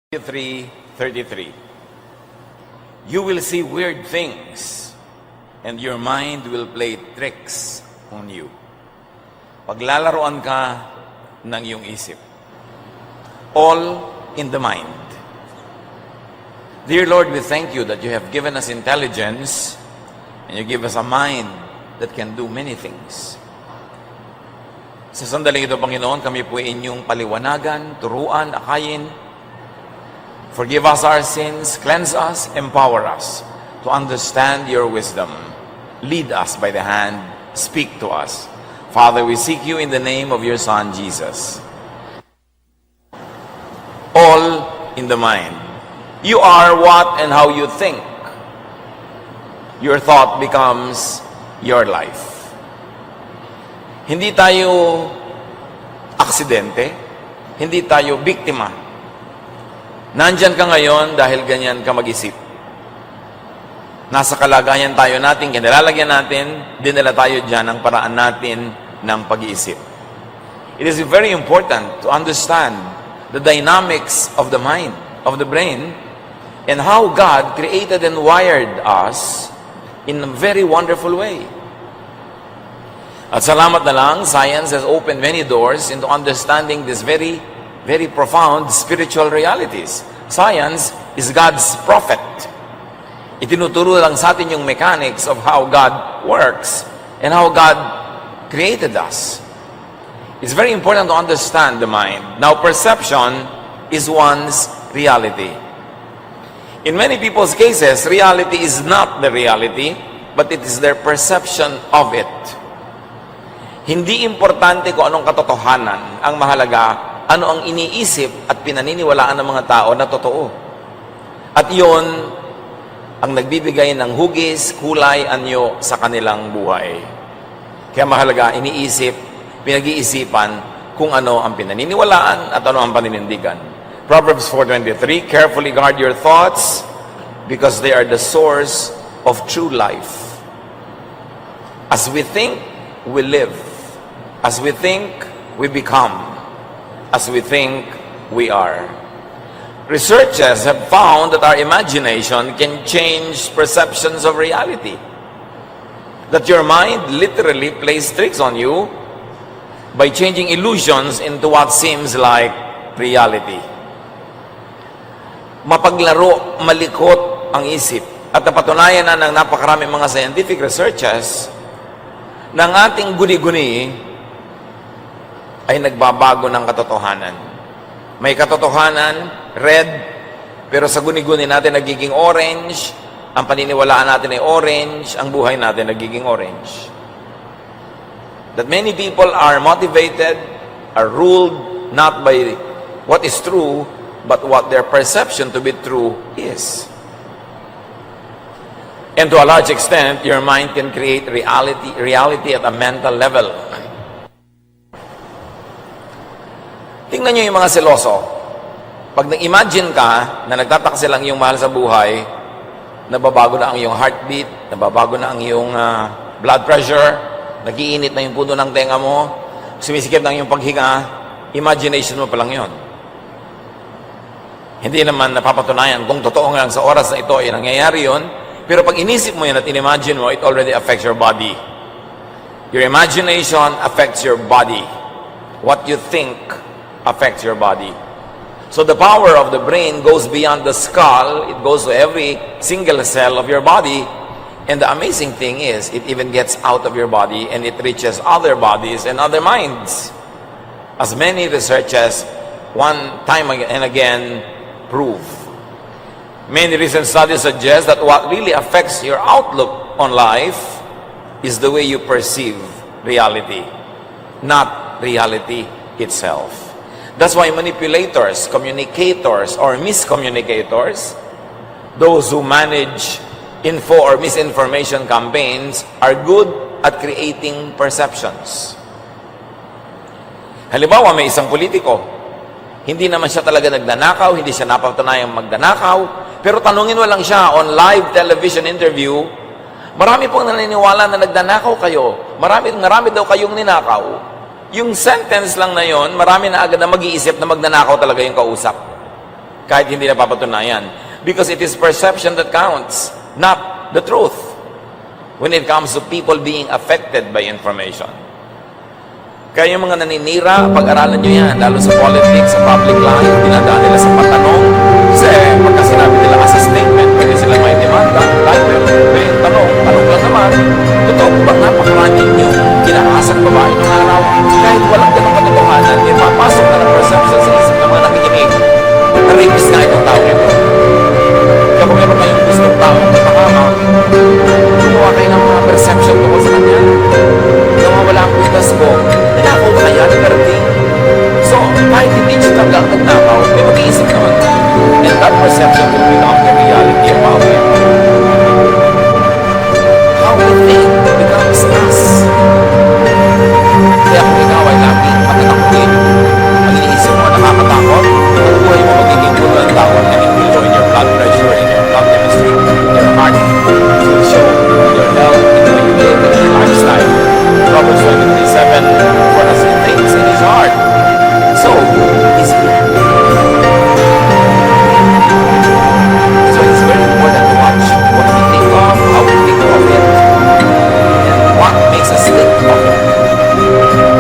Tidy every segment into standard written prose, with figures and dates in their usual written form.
33:33. You will see weird things, and your mind will play tricks on you. Paglalaroan ka ng iyong isip. All in the mind. Dear Lord, we thank you that you have given us intelligence, and you give us a mind that can do many things. Sa sandaling ito, Panginoon, kami po inyong paliwanagan, turuan, akayin. Forgive us our sins, cleanse us, empower us to understand your wisdom. Lead us by the hand, speak to us. Father, we seek you in the name of your Son, Jesus. All in the mind. You are what and how you think. Your thought becomes your life. Hindi tayo aksidente, hindi tayo biktima. Nandyan ka ngayon dahil ganyan ka mag-isip. Nasa kalagayan tayo natin, kinalalagyan natin, dinala tayo dyan ang paraan natin ng pag-iisip. It is very important to understand the dynamics of the mind, of the brain, and how God created and wired us in a very wonderful way. At salamat na lang, science has opened many doors into understanding this very profound spiritual realities. Science is God's prophet. Itinuturo lang sa atin yung mechanics of how God works and how God created us. It's very important to understand the mind. Now, perception is one's reality. In many people's cases, reality is not the reality, but it is their perception of it. Hindi importante kung anong katotohanan. Ang mahalaga, ano ang iniisip at pinaniniwalaan ng mga tao na totoo. At yun ang nagbibigay ng hugis, kulay, anyo sa kanilang buhay. Kaya mahalaga, iniisip, pinag-iisipan kung ano ang pinaniniwalaan at ano ang paninindigan. Proverbs 4:23, carefully guard your thoughts because they are the source of true life. As we think, we live. As we think, we become. As we think, we are. Researchers have found that our imagination can change perceptions of reality. That your mind literally plays tricks on you by changing illusions into what seems like reality. Mapaglaro, malikot ang isip. At napatunayan na ng napakaraming mga scientific researchers ng ating guni-guni ay nagbabago ng katotohanan. May katotohanan, red, pero sa guni-guni natin nagiging orange, ang paniniwalaan natin ay orange, ang buhay natin nagiging orange. That many people are motivated, are ruled not by what is true, but what their perception to be true is. And to a large extent, your mind can create reality at a mental level. Tingnan nyo yung mga seloso. Pag nag-imagine ka na nagtataksil lang yung mahal sa buhay, nababago na ang iyong heartbeat, nababago na ang iyong blood pressure, nagiinit na yung puno ng tenga mo, sumisikip na yung paghinga, imagination mo pa lang yun. Hindi naman napapatunayan kung totoo nga sa oras na ito ay nangyayari yun, pero pag inisip mo yun at in-imagine mo, it already affects your body. Your imagination affects your body. What you think affects your body. So the power of the brain goes beyond the skull. It goes to every single cell of your body. And the amazing thing is, it even gets out of your body and it reaches other bodies and other minds. As many researchers, one time and again, prove. Many recent studies suggest that what really affects your outlook on life is the way you perceive reality, not reality itself. That's why manipulators, communicators, or miscommunicators, those who manage info or misinformation campaigns, are good at creating perceptions. Halimbawa, may isang politiko, hindi naman siya talaga nagnanakaw, hindi siya napatunayang magnanakaw, pero tanungin mo lang siya on live television interview, marami pong naniniwala na nagnanakaw kayo, marami daw kayong ninakaw. Yung sentence lang na yon, marami na agad na mag-iisip na magnanakaw talaga yung kausap. kahit hindi napapatunayan. Because it is perception that counts, not the truth. When it comes to people being affected by information. Kaya yung mga naninira, pag-aralan nyo yan, lalo sa politics, sa public life, dinadaan nila sa patanong. Kasi pagka sinabi nila as a statement, pwede sila may demanda, title, may tanong lang naman, totoo ko bang napakaraming yung kinaasang babae ng araw, kahit walang ganong katotohanan, may papasok na ng perception sa isip ng mga nakikinig. Na-rapist na itong tao ito. Kaya kung meron kayong gustong tao na makahamak, gumawa kayo ng mga perception tungkol sa kanya. Nawawala ang kwitas ko, nanakaw ba kaya ni Karating? So, kahit hindi siya talagang nagnakaw, may mag-iisip naman. And that perception will become the reality about him. How we think becomes us. Kaya kung ikaw ay laging matatakutin, ang iniisip mo nakakatakot, ang buhay mo magiging gulo ang takot and it will join your blood pressure and your blood chemistry, your heart, it will show your health, it will live in your lifestyle. Proverbs 23:7, for as he thinks in his heart, so is he. So it's very important to watch what we think of, how we think of it, and what makes us think of it.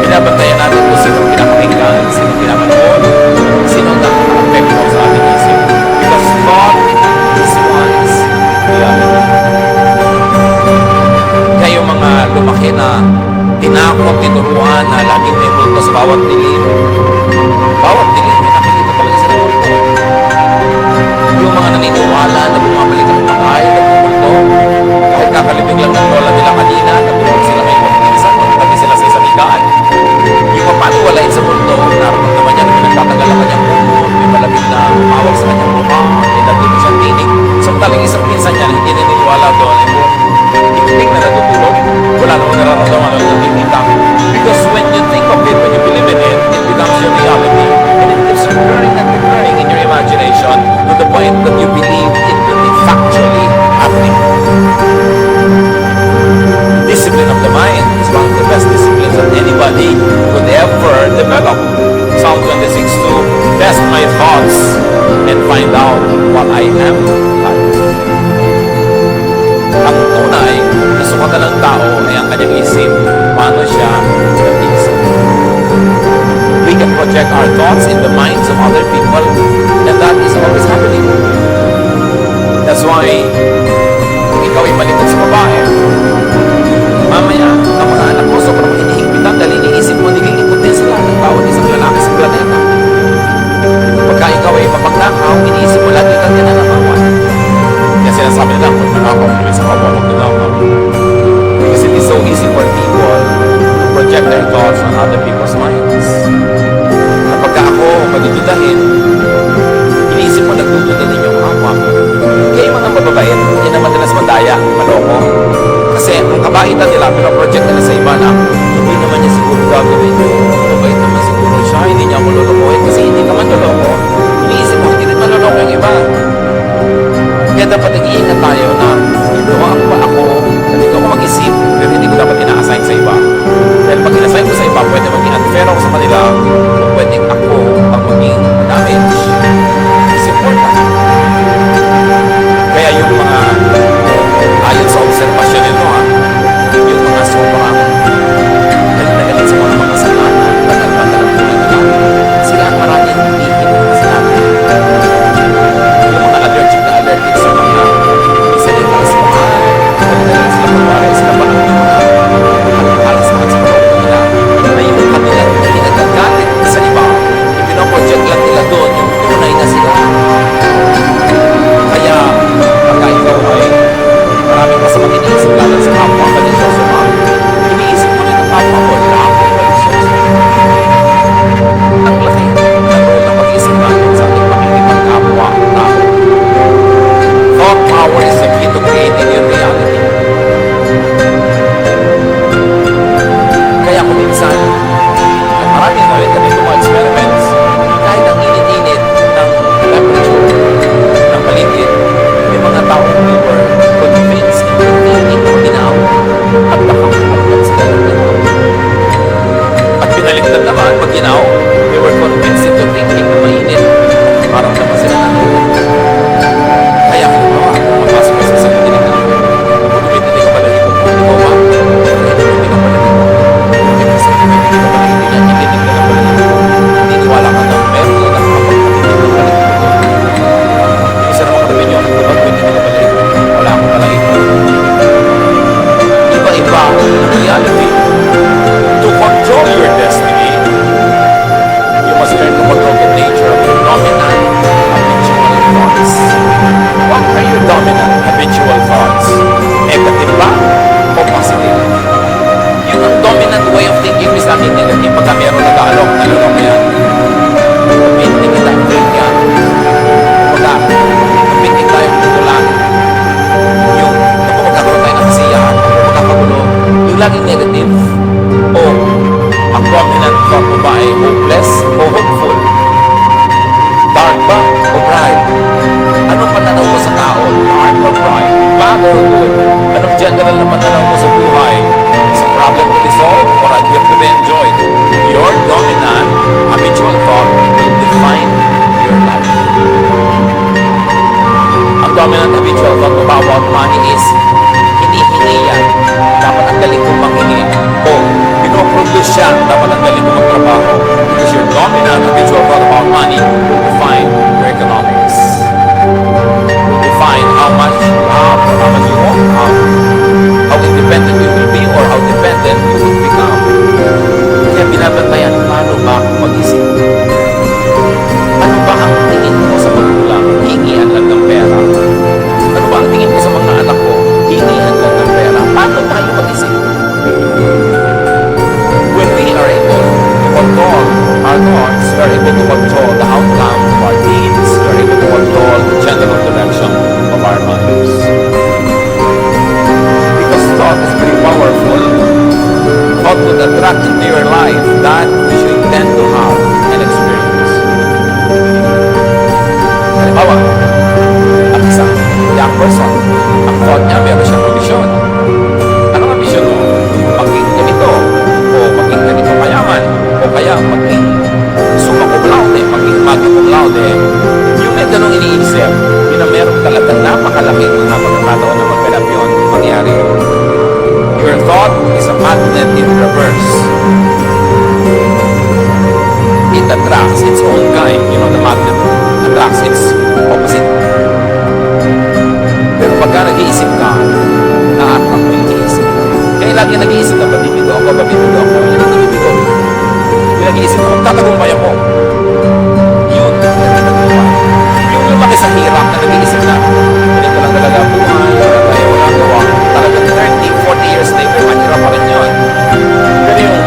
Binabantayan natin kung sino pinapakinggan, sino pinapanood, sino nakaka-apekto sa ating isip. Because thought is one's reality. Kayo mga lumaki na tinakot, tinuruan na laging may multo sa bawat dilim. Bawat dilim, may nakikita talaga sa multo. Yung mga naniniwala na bumabalik ang bahay, nagmumulto. Kahit kakalibig lang ng lola nila kanina, natulog sila ngayon magpinsan, magtabi sila sa isang higaan. Yung mapaniwalain sa multo, naroon naman niya na pinagtatagal ang kanyang mundo, may malabig na umawag sa kanyang mukha, may nandito siyang tinig. So talagang isang pinsan niya na hindi naniniwala doon, hindi na natutulog, wala namang nararamdaman ang nakikita. Because when you think of it, when you believe in it, it becomes your reality. And it keeps recurring and recurring in your imagination to the point that you believe it will be factually happening. Discipline of the mind is one of the best disciplines that anybody could ever develop. Psalm 26:2, test my thoughts and find out what I am like. Ang tunay na sukatan ng tao ay ang kanyang isip, paano siya nag-isip. We can project our thoughts in the minds of other people, and that is always happening. That's why, kung ikaw ay malikot sa babae, mamaya, ang mga anak mo sobrang hinihigpitan dahil iniisip mo, nililipot din sila ng bawat isang lalaki sa planeta. Pagka ikaw ay mapagnakaw, iniisip mo lagi kang nananakawan. Kaya sinasabi nila, kung nanakaw, sa kapwa magnakaw. Because it is so easy for people to project their thoughts on other people's minds. Kapag ako madududahin, iniisip mo nagdududa din yung kapwa. Kaya yung mga mababait, hindi na madalas madaya, maloko. Kasi ang kabaitan nila, pinaproject nila sa iba na hindi naman niya siguro gagawin yun. Mabait naman siguro siya, hindi niya ako lulukuhin kasi hindi ka man luloko. Iniisip mo, hindi rin maluloko yung iba. Kaya dapat nag-iingat tayo na luwag pa ako, hindi ko mag-isip, pero hindi ko dapat ina-assign sa iba. Dahil pag ina-assign ko sa iba, pwede maging unfair ako sa kanila, o pwede ako ang maging damage. It's important. Kaya yung mga, ayon sa observasyon nyo, yung mga sobrang galit sa mga kasalanan, tagal-tagal nila, sila ang maraming hindi kasalanan. Yung mga allergic na allergic sa mga Halimbawa, ang isang young person, ang thought niya, meron siyang ambisyon. Ano ang ambisyon mo? Maging ganito, o maging ganito kayaman, o kaya maging summa cum laude, maging magna cum laude. Yung may ganong iniisip, yun ang meron talagang napakalaking mga pagkakataon na magganap yun, mangyari yun. Your thought is a magnet in reverse. It attracts its own kind. You know, the magnet attracts its opposite. Pero pagka nag-iisip ka, na-attract mo yung iisip. Kaya lagi nag-iisip ka, babibigo ako, babibigo ako. Yun ang nabibigo. Yung nag-iisip ko, tatagumpay ako. Yun, nagtatagumpay. Yung lumaki sa hirap na nag-iisip na, hindi ko lang talaga buhay, wala gawa. Talagang 30, 40 years later, mahirap pa rin yun. Pero yung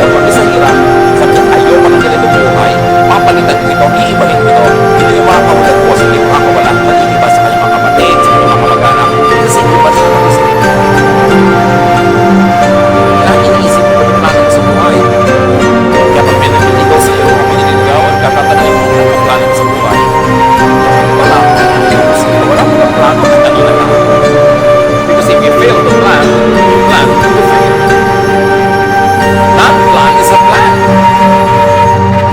lumaki sa hirap, sabi niya, ayoko lang ganito buhay, papalitan ko ito, iibahin ko ito. Hindi yung mga kawalan ko, hindi yung mga kawalan, mag-iiba sa kanyang mga kapatid, sa kanyang mga kamag-anak. Kasi iba siya mag-isip. Kaya iniisip ko yung plano sa buhay. Kaya pag may naliligaw sa iyo, kung nililigawan, kakatanay mo ang plano sa buhay. Wala mo ng plano, kanina lang. Because if you fail to plan, you plan to fail. Not plan is a plan.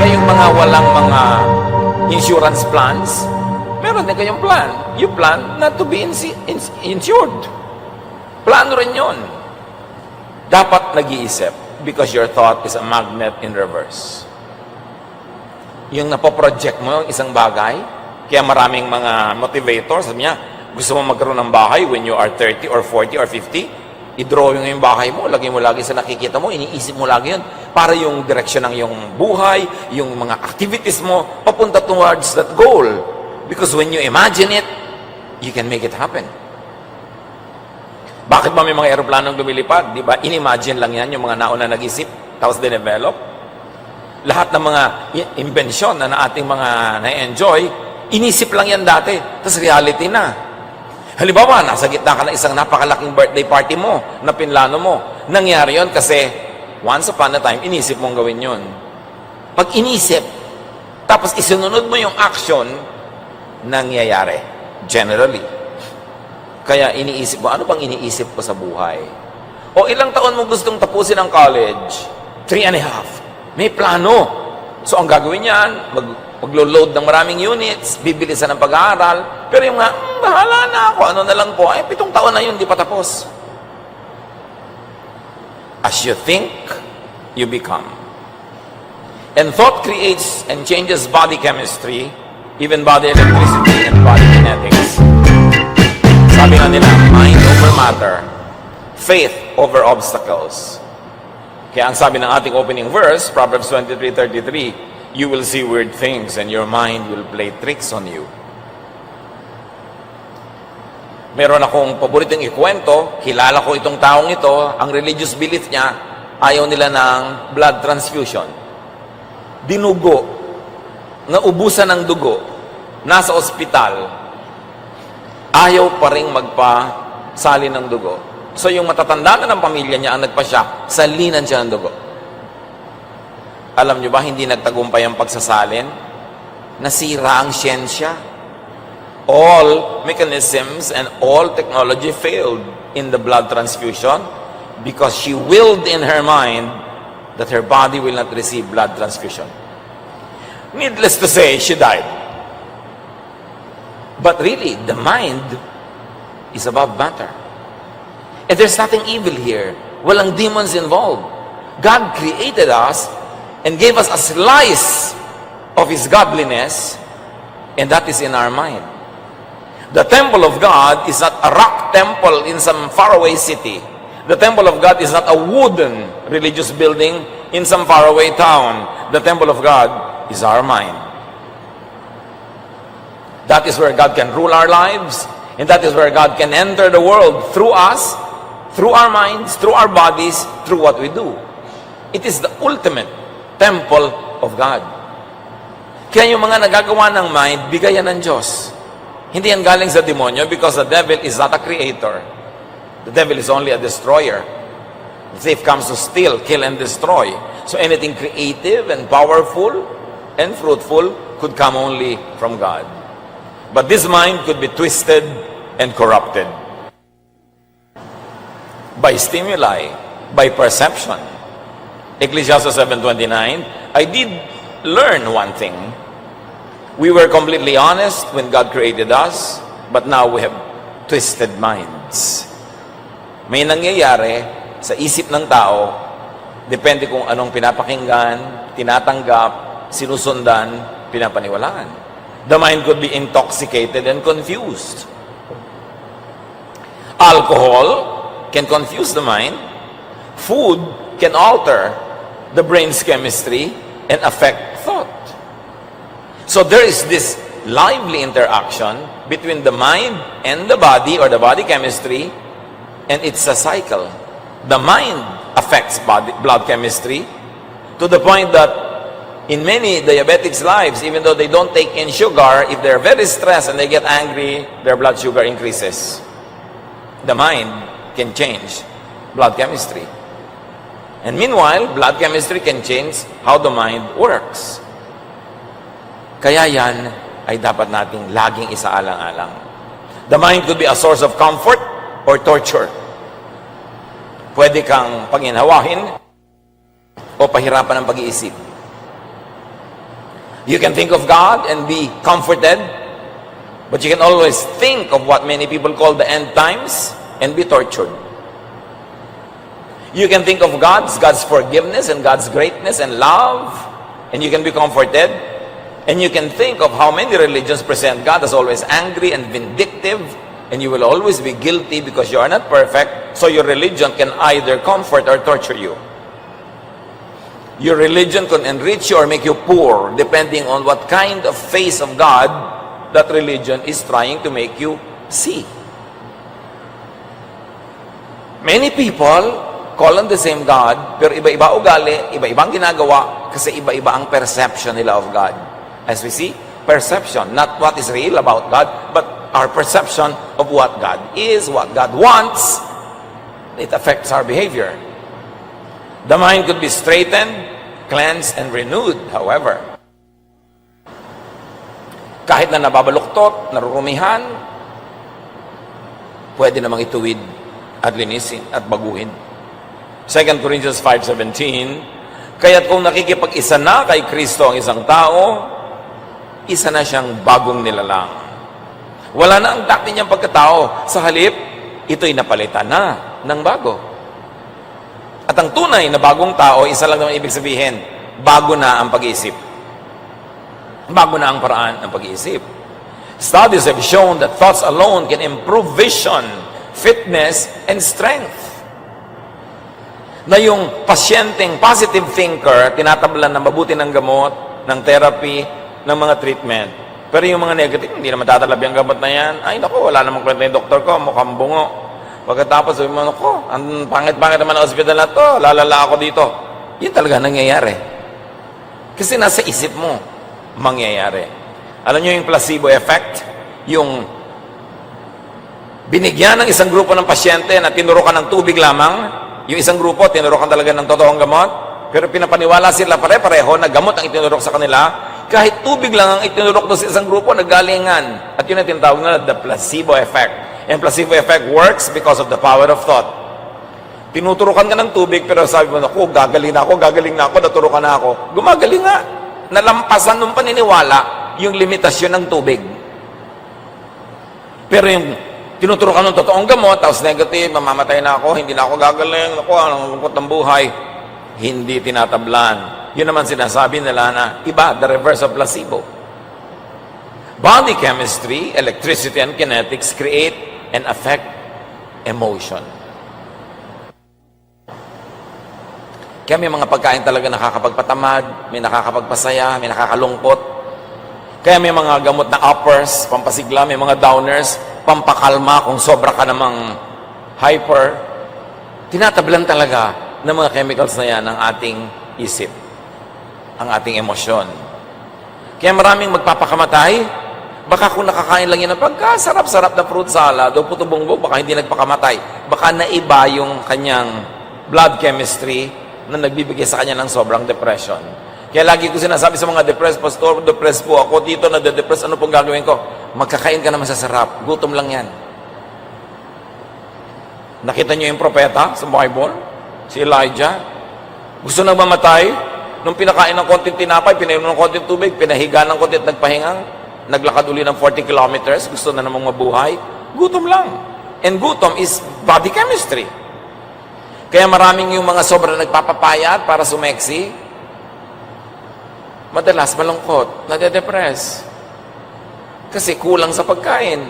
Kaya yung mga walang mga insurance plans, meron din kayong plan. You plan not to be insured. Plano rin yun. Dapat nag-iisip because your thought is a magnet in reverse. Yung napoproject mo yung isang bagay, kaya maraming mga motivators, sabi niya, gusto mo magkaroon ng bahay when you are 30 or 40 or 50, i-draw yung bahay mo, lagay mo lagi sa nakikita mo, iniisip mo lagi yun, para yung direction ng yung buhay, yung mga activities mo, papunta towards that goal. Because when you imagine it, you can make it happen. Bakit ba may mga aeroplanong lumilipad? Di ba? In-imagine lang yan, yung mga nauna nag-isip, tapos dinevelop. Lahat ng mga invention na ating mga na-enjoy, inisip lang yan dati, tapos reality na. Halimbawa, nasa gitna ka ng isang napakalaking birthday party mo, na pinlano mo. Nangyari yon kasi, once upon a time, inisip mong gawin yon. Pag inisip, tapos isunod mo yung action, nangyayari. Generally. Kaya iniisip mo, ano bang iniisip ko sa buhay? O ilang taon mo gustong tapusin ang college? 3.5. May plano. So ang gagawin niyan, maglo-load ng maraming units, bibilisan ng pag-aaral, pero yung nga, bahala na ako, ano na lang po, 7 taon na yun, di pa tapos. As you think, you become. And thought creates and changes body chemistry, even body electricity and body kinetics. Sabi nga nila, mind over matter, faith over obstacles. Kaya ang sabi ng ating opening verse, Proverbs 23:33, you will see weird things and your mind will play tricks on you. Meron akong paboritong ikwento, kilala ko itong taong ito, ang religious belief niya, ayaw nila ng blood transfusion. Dinugo, naubusan ng dugo, nasa ospital, ayaw pa rin magpasali ng dugo. So yung matatanda na ng pamilya niya ang nagpasya, salinan siya ng dugo. Alam niyo ba, hindi nagtagumpay ang pagsasalin? Nasira ang siyensya. All mechanisms and all technology failed in the blood transfusion because she willed in her mind that her body will not receive blood transfusion. Needless to say, she died. But really, the mind is above matter. And there's nothing evil here. Walang demons involved. God created us and gave us a slice of His godliness, and that is in our mind. The temple of God is not a rock temple in some faraway city. The temple of God is not a wooden religious building in some faraway town. The temple of God is our mind. That is where God can rule our lives, and that is where God can enter the world through us, through our minds, through our bodies, through what we do. It is the ultimate temple of God. Kaya yung mga nagagawa ng mind, bigayan ng Diyos. Hindi yan galing sa demonyo because the devil is not a creator. The devil is only a destroyer. The thief comes to steal, kill, and destroy. So anything creative and powerful and fruitful could come only from God. But this mind could be twisted and corrupted by stimuli, by perception. Ecclesiastes 7:29, I did learn one thing. We were completely honest when God created us, but now we have twisted minds. May nangyayari sa isip ng tao, depende kung anong pinapakinggan, tinatanggap, sinusundan, pinapaniwalaan. The mind could be intoxicated and confused. Alcohol can confuse the mind. Food can alter the brain's chemistry and affect thought. So there is this lively interaction between the mind and the body, or the body chemistry, and it's a cycle. The mind affects blood chemistry to the point that in many diabetics' lives, even though they don't take in sugar, if they're very stressed and they get angry, their blood sugar increases. The mind can change blood chemistry. And meanwhile, blood chemistry can change how the mind works. Kaya yan ay dapat nating laging isaalang-alang. The mind could be a source of comfort or torture. Pwede kang panghinhawahin o pahirapan ng pag-iisip. You can think of God and be comforted, but you can always think of what many people call the end times and be tortured. You can think of God's forgiveness and God's greatness and love, and you can be comforted. And you can think of how many religions present God as always angry and vindictive, and you will always be guilty because you are not perfect, so your religion can either comfort or torture you. Your religion can enrich you or make you poor, depending on what kind of face of God that religion is trying to make you see. Many people call on the same God, pero iba-iba ugali, iba-ibang ginagawa, kasi iba-iba ang perception nila of God. As we see, perception, not what is real about God, but our perception of what God is, what God wants, it affects our behavior. The mind could be straightened, cleansed, and renewed, however. Kahit na nababaluktot, narurumihan, pwede namang ituwid at linisin at baguhin. 2 Corinthians 5:17, kaya't kung nakikipag-isa na kay Kristo ang isang tao, isa na siyang bagong nilalang. Wala na ang dati niyang pagkatao. Sa halip, ito'y napalitan na ng bago. At ang tunay na bagong tao, isa lang naman ibig sabihin, bago na ang pag-iisip. Bago na ang paraan ng pag-iisip. Studies have shown that thoughts alone can improve vision, fitness, and strength. Na yung pasyenteng positive thinker, tinatablan ng mabuti ng gamot, ng therapy, ng mga treatment. Pero yung mga negative, hindi naman tatalabi ang gamot na yan. Ay, naku, wala namang kwenta yung doktor ko, mukhang bungo. Pagkatapos, sabi mo, naku, ang pangit-pangit naman ang hospital na to, lalala ako dito. Yun talaga nangyayari. Kasi nasa isip mo, mangyayari. Alam nyo yung placebo effect? Yung binigyan ng isang grupo ng pasyente na tinurukan ng tubig lamang, yung isang grupo, tinurukan talaga ng totoong gamot, pero pinapaniwala sila pare-pareho na gamot ang itinurok sa kanila, kahit tubig lang ang itinurok doon sa isang grupo, naggalingan. At yun ang tinatawag na the placebo effect. And placebo effect works because of the power of thought. Tinuturukan ka ng tubig, pero sabi mo, naku, gagaling na ako, naturukan na ako. Gumagaling nga. Nalampasan nung paniniwala yung limitasyon ng tubig. Pero yung tinuturukan ng totoong gamot, tapos negative, mamamatay na ako, hindi na ako gagaling, naku, anong lungkot ng buhay. Hindi tinatablan. Yun naman sinasabi nila na iba, the reverse of placebo. Body chemistry, electricity, and kinetics create and affect emotion. Kaya may mga pagkain talaga nakakapagpatamad, may nakakapagpasaya, may nakakalungkot. Kaya may mga gamot na uppers, pampasigla, may mga downers, pampakalma kung sobra ka namang hyper. Tinatablan talaga ng mga chemicals na yan ang ating isip, ang ating emosyon. Kaya maraming magpapakamatay, baka kung nakakain lang yan ng pagkasarap-sarap na fruit salad o puto bongbong, baka hindi nagpakamatay. Baka naiba yung kanyang blood chemistry na nagbibigay sa kanya ng sobrang depression. Kaya lagi ko sinasabi sa mga depressed, Pastor, depressed po ako, dito na-depressed, ano pong gagawin ko? Magkakain ka na masasarap, gutom lang yan. Nakita niyo yung propeta sa Bible? Si Elijah? Gusto nang mamatay? Nung pinakain ng konting tinapay, pinainom ng konting tubig, pinahiga ng konting at nagpahingang, naglakad uli ng 40 kilometers, gusto na namang mabuhay, gutom lang. And gutom is body chemistry. Kaya maraming yung mga sobrang nagpapapayat para sumeksi, madalas malungkot, nade-depress. Kasi kulang sa pagkain.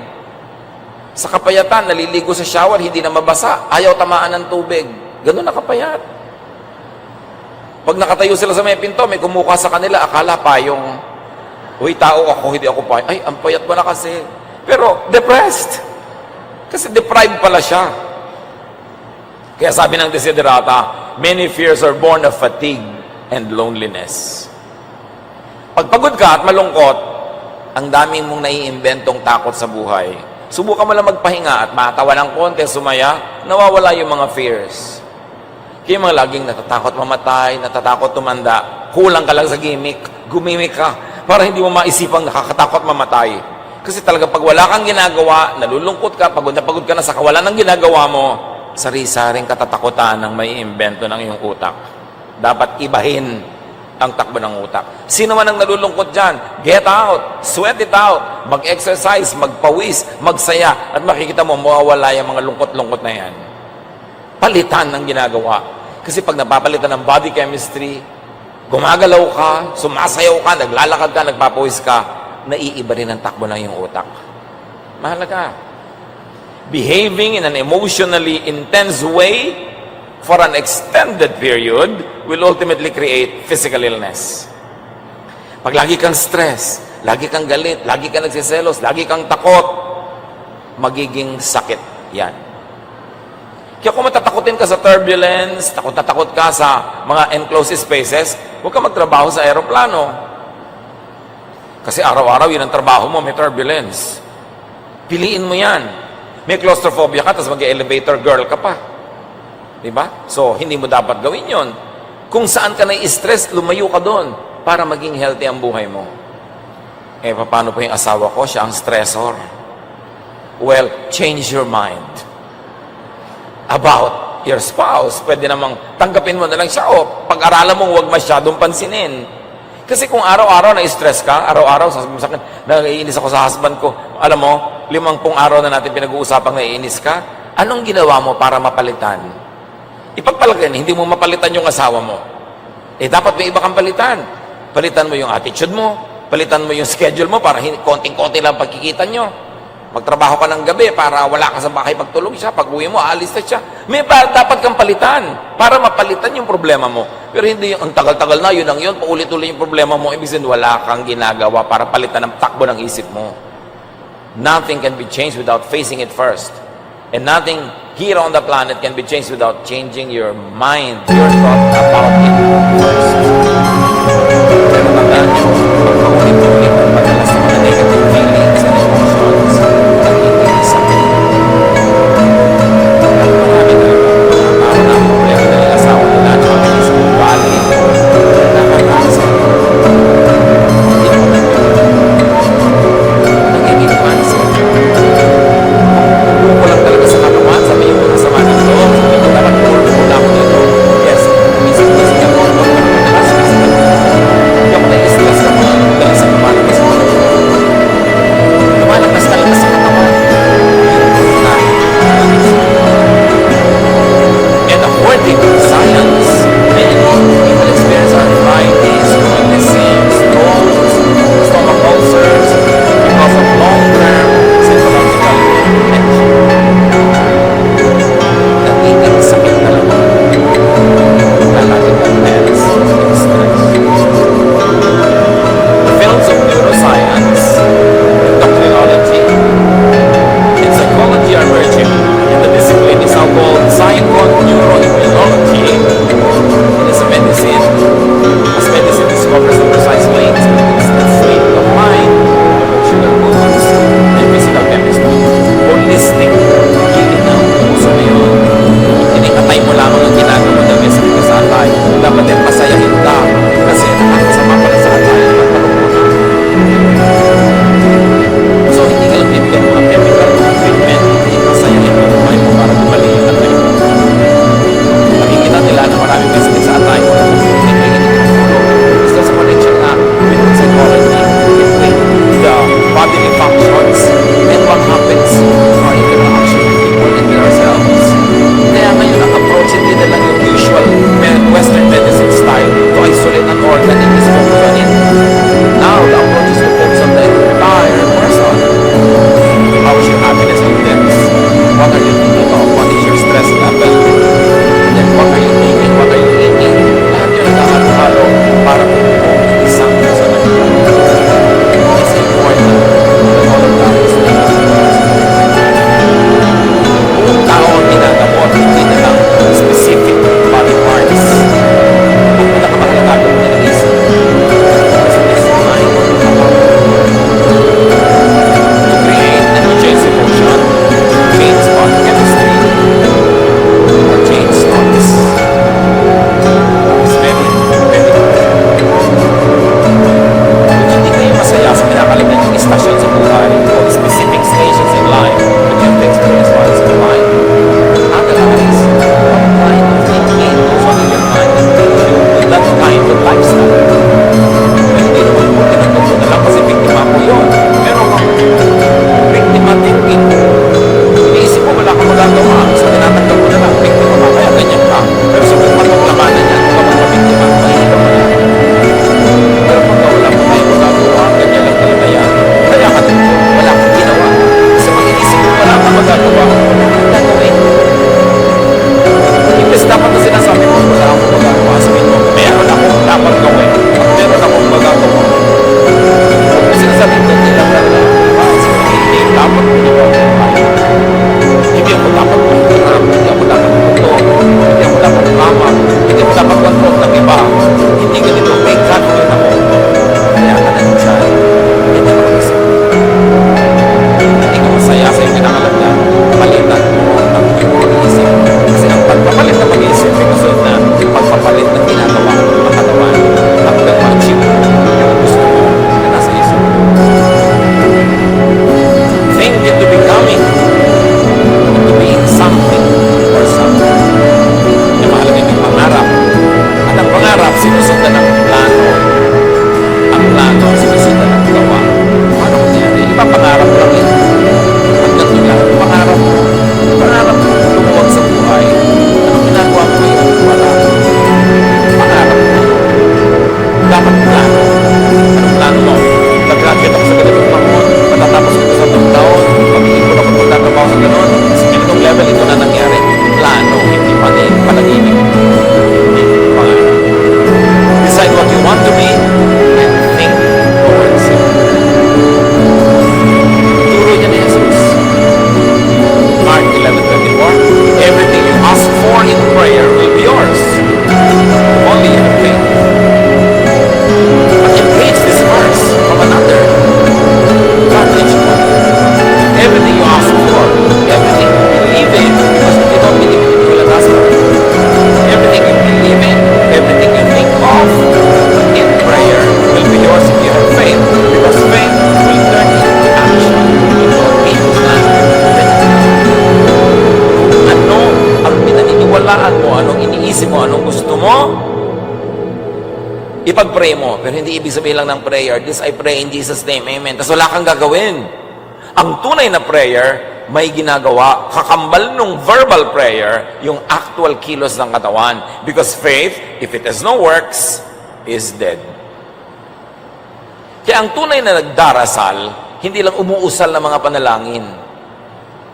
Sa kapayatan, naliligo sa shower, hindi na mabasa, ayaw tamaan ng tubig. Ganun na kapayat. Pag nakatayo sila sa may pinto, may kumuha sa kanila, akala pa yung, uy, tao ako, hindi ako pa. Ay, ang payat mo na kasi. Pero, depressed. Kasi deprived pala siya. Kaya sabi ng Desiderata, many fears are born of fatigue and loneliness. Pag pagod ka at malungkot, ang daming mong naiimbentong takot sa buhay. Subukan mo lang magpahinga at matawa ng konti, sumaya, nawawala yung mga fears. Kaya mga laging natatakot mamatay, natatakot tumanda, kulang ka lang sa gimmick, gumimik ka, para hindi mo maisipang nakakatakot mamatay. Kasi talaga pag wala kang ginagawa, nalulungkot ka, pagod ka na sa kawalan ng ginagawa mo, sari-saring katatakutan ng may imbento ng iyong utak. Dapat ibahin ang takbo ng utak. Sino man ang nalulungkot dyan, get out, sweat it out, mag-exercise, magpawis, magsaya, at makikita mo, mawawala yung mga lungkot-lungkot na yan. Palitan ng ginagawa. Kasi pag napapalitan ng body chemistry, gumagalaw ka, sumasayaw ka, naglalakad ka, nagpapawis ka, naiiba rin ang takbo ng iyong utak. Mahalaga. Behaving in an emotionally intense way for an extended period will ultimately create physical illness. Pag lagi kang stress, lagi kang galit, lagi kang nagsiselos, lagi kang takot, magiging sakit yan. Kaya kung matatakotin ka sa turbulence, takot na takot ka sa mga enclosed spaces, huwag ka magtrabaho sa aeroplano. Kasi araw-araw yun ang trabaho mo, may turbulence. Piliin mo yan. May claustrophobia ka, tapos mag-elevator girl ka pa. Diba? So, hindi mo dapat gawin yon. Kung saan ka na-stress, lumayo ka doon para maging healthy ang buhay mo. Eh, paano po yung asawa ko? Siya ang stressor. Well, change your mind about your spouse. Pwede namang tanggapin mo na lang siya o pag-aralan mo huwag masyadong pansinin. Kasi kung araw-araw na-stress ka, araw-araw, sasabihin sa akin, naiinis ako sa husband ko. Alam mo, 50 araw na natin pinag-uusapang naiinis ka, anong ginawa mo para mapalitan? Ipagpalagay, hindi mo mapalitan yung asawa mo. Eh, dapat may iba kang palitan. Palitan mo yung attitude mo, palitan mo yung schedule mo para konting-konti lang pagkikita nyo. Magtrabaho ka ng gabi para wala ka sa bahay pagtulog siya. Pag uwi mo, aalis na siya. May dapat kang palitan para mapalitan yung problema mo. Pero hindi yung ang tagal-tagal na, yun ang yun, paulit-ulit yung problema mo. Ibig sabihin, wala kang ginagawa para palitan ang takbo ng isip mo. Nothing can be changed without facing it first. And nothing here on the planet can be changed without changing your mind, your thought about it first. Pero tandaan nyo, paulit-ulit ang madalas ng mga negative feelings and emotions, nagiging sakit. At marami na mga tao na ang problema na yung asawa nila, at mga isang ugali, nakakasa. Hindi mo na nagiging mindset. Kung lang talaga sa katawan, sabihin mo na sa mga nito, sabihin mo na lang, mula ko dito. Yes, minsan ako, hindi ako na-stress ako. ako sa ganun. Sa ganitong level ito na nangyari. Plano, hindi panaginip. Hindi pangalan. Decide what you want to be and think towards it. Turo niya ni Jesus. Mark 11:24. Everything you ask for in prayer will be yours. Only you have faith. But embrace this verse from another vantage point. Everything you ask for, everything you believe in, because if you don't believe in it, you will not ask for it. Everything you believe in, everything you think of in prayer will be yours if you have faith. Because faith will turn into action, into obedience na. Ano ang pinaniniwalaan mo, anong iniisip mo, anong gusto mo, ipag-pray mo. Pero hindi ibig sabihin lang ng prayer, this I pray in Jesus' name, amen. Tapos wala kang gagawin. Ang tunay na prayer, may ginagawa. Kakambal nung verbal prayer, yung actual kilos ng katawan. Because faith, if it has no works, is dead. Kaya ang tunay na nagdarasal, hindi lang umuusal ng mga panalangin.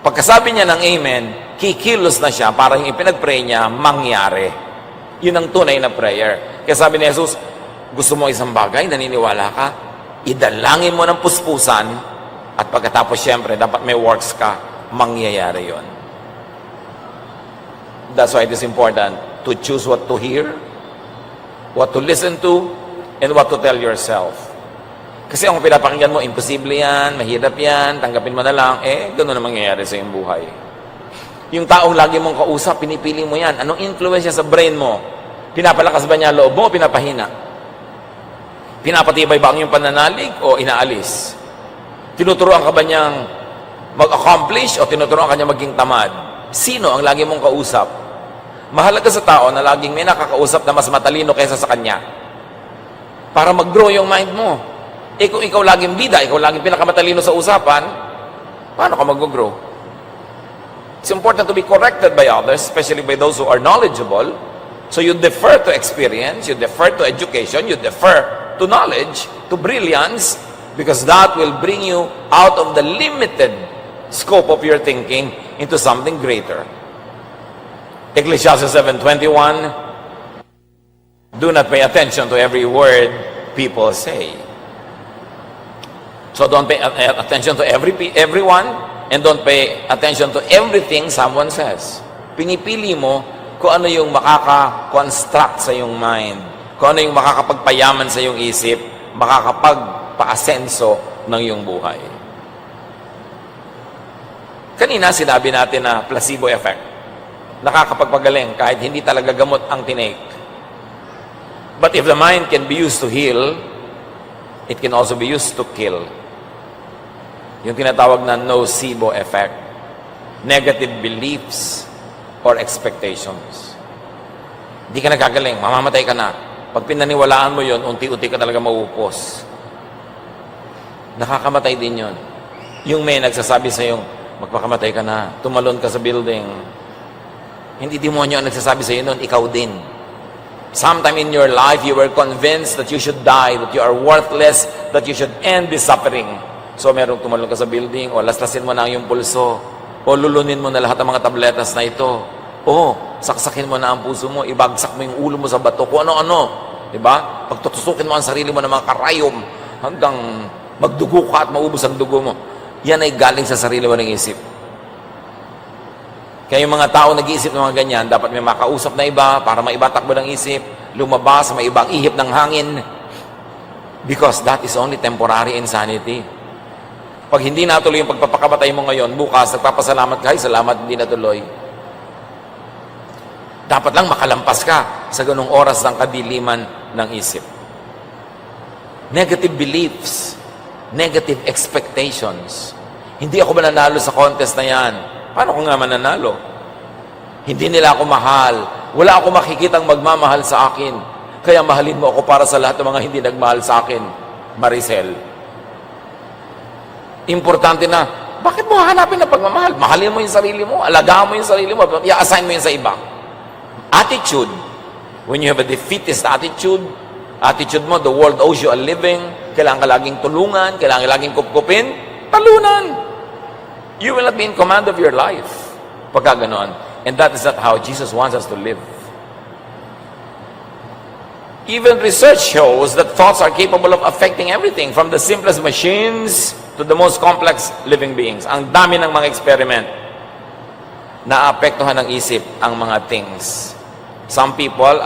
Pagkasabi niya ng amen, kikilos na siya para yung ipinag-pray niya mangyari. Yun ang tunay na prayer. Kaya sabi ni Jesus, gusto mo isang bagay, naniniwala ka, idalangin mo ng puspusan, at pagkatapos siyempre, dapat may works ka, mangyayari yon. That's why it is important to choose what to hear, what to listen to, and what to tell yourself. Kasi kung pinapakinggan mo, imposible yan, mahirap yan, tanggapin mo na lang, gano'n na mangyayari sa iyong buhay. Yung taong lagi mong kausap, pinipili mo yan. Anong influence niya sa brain mo? Pinapalakas ba niya loob mo o pinapahina? Pinapatibay ba ang iyong pananalig o inaalis? Tinuturoan ka ba niyang mag-accomplish o tinuturoan ka niya maging tamad? Sino ang lagi mong kausap? Mahalaga sa tao na laging may nakakausap na mas matalino kaysa sa kanya. Para mag-grow yung mind mo. Kung ikaw laging bida, ikaw laging pinakamatalino sa usapan, paano ka mag-grow? It's important to be corrected by others, especially by those who are knowledgeable. So you defer to experience, you defer to education, you defer to knowledge, to brilliance, because that will bring you out of the limited scope of your thinking into something greater. Ecclesiastes 7:21, do not pay attention to every word people say. So don't pay attention to everyone, and don't pay attention to everything someone says. Pinipili mo kung ano yung makaka-construct sa iyong mind, kung ano yung makakapagpayaman sa iyong isip, makakapagpa-asenso ng iyong buhay. Kanina sinabi natin na placebo effect. Nakakapagpagaling kahit hindi talaga gamot ang tinake. But if the mind can be used to heal, it can also be used to kill. Yung tinatawag na nocebo effect. Negative beliefs or expectations. Hindi ka nagkagaling, mamamatay ka na. Pag pinaniwalaan mo yon, unti-unti ka talaga maupos. Nakakamatay din yon. Yung may nagsasabi sa yung, magpakamatay ka na, tumalon ka sa building. Hindi demonyo ang nagsasabi sa iyo noon, ikaw din. Sometime in your life, you were convinced that you should die, that you are worthless, that you should end this suffering. So, merong tumalon ka sa building, o laslasin mo na ang iyong pulso, o lulunin mo na lahat ng mga tabletas na ito, o saksakin mo na ang puso mo, ibagsak mo yung ulo mo sa bato, kung ano-ano. Diba? Pagtutusukin mo ang sarili mo ng mga karayom, hanggang magdugo ka at maubos ang dugo mo. Yan ay galing sa sarili mo ng isip. Kaya yung mga tao nag-iisip ng mga ganyan, dapat may makausap na iba para maibatakbo ng isip, lumabas, may ibang ihip ng hangin. Because that is only temporary insanity. Pag hindi natuloy yung pagpapakamatay mo ngayon, bukas, nagpapasalamat ka, salamat, hindi natuloy. Dapat lang makalampas ka sa ganung oras ng kadiliman ng isip. Negative beliefs, negative expectations. Hindi ako mananalo sa contest na yan. Paano ko nga mananalo? Hindi nila ako mahal. Wala ako makikitang magmamahal sa akin. Kaya mahalin mo ako para sa lahat ng mga hindi nagmahal sa akin. Maricel. Importante na, bakit mo hahanapin ng pagmamahal? Mahalin mo yung sarili mo, alagaan mo yung sarili mo, i-assign mo yun sa iba. Attitude. When you have a defeatist attitude mo, the world owes you a living, kailangan ka laging tulungan, kailangan ka laging kupkupin, talunan. You will not be in command of your life. Pagka ganon. And that is not how Jesus wants us to live. Even research shows that thoughts are capable of affecting everything, from the simplest machines to the most complex living beings. Ang dami ng mga experiment na apektuhan ng isip ang mga things. Some people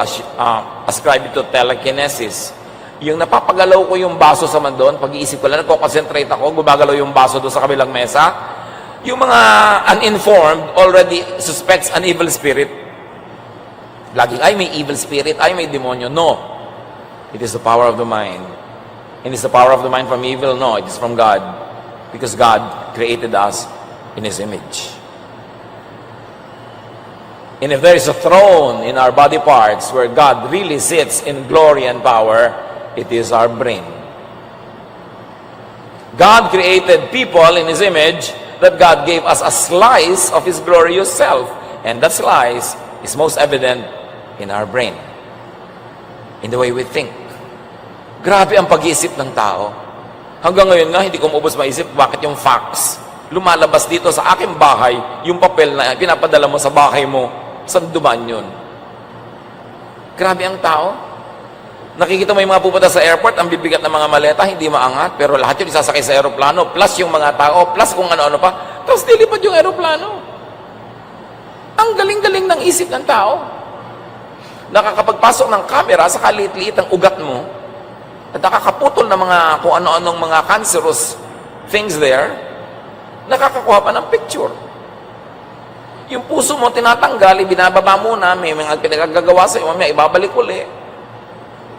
ascribe it to telekinesis. Yung napapagalaw ko yung baso sa mandon, pag-iisip ko lang, nagko-concentrate ako, gumagalaw yung baso doon sa kabilang mesa. Yung mga uninformed already suspects an evil spirit. Laging, ay, may evil spirit, ay, may demonyo. No. It is the power of the mind. And is the power of the mind from evil? No, it is from God. Because God created us in His image. And if there is a throne in our body parts where God really sits in glory and power, it is our brain. God created people in His image that God gave us a slice of His glorious self. And that slice is most evident in our brain. In the way we think. Grabe ang pag-iisip ng tao. Hanggang ngayon nga, hindi ko maubos maisip bakit yung fax lumalabas dito sa aking bahay, yung papel na pinapadala mo sa bahay mo, saan dumaan yun? Grabe ang tao. Nakikita mo yung mga pupunta sa airport, ang bibigat ng mga maleta, hindi maangat, pero lahat yun isasakay sa aeroplano, plus yung mga tao, plus kung ano-ano pa, tapos dilipad yung aeroplano. Ang galing-galing ng isip ng tao. Nakakapagpasok ng camera sa kaliit-liit ang ugat mo, at nakakaputol ng mga kung ano-anong mga cancerous things there, nakakakuha pa ng picture. Yung puso mo tinatanggal, binababa muna, may mga pinagagawa sa iyo, may ibabalik uli.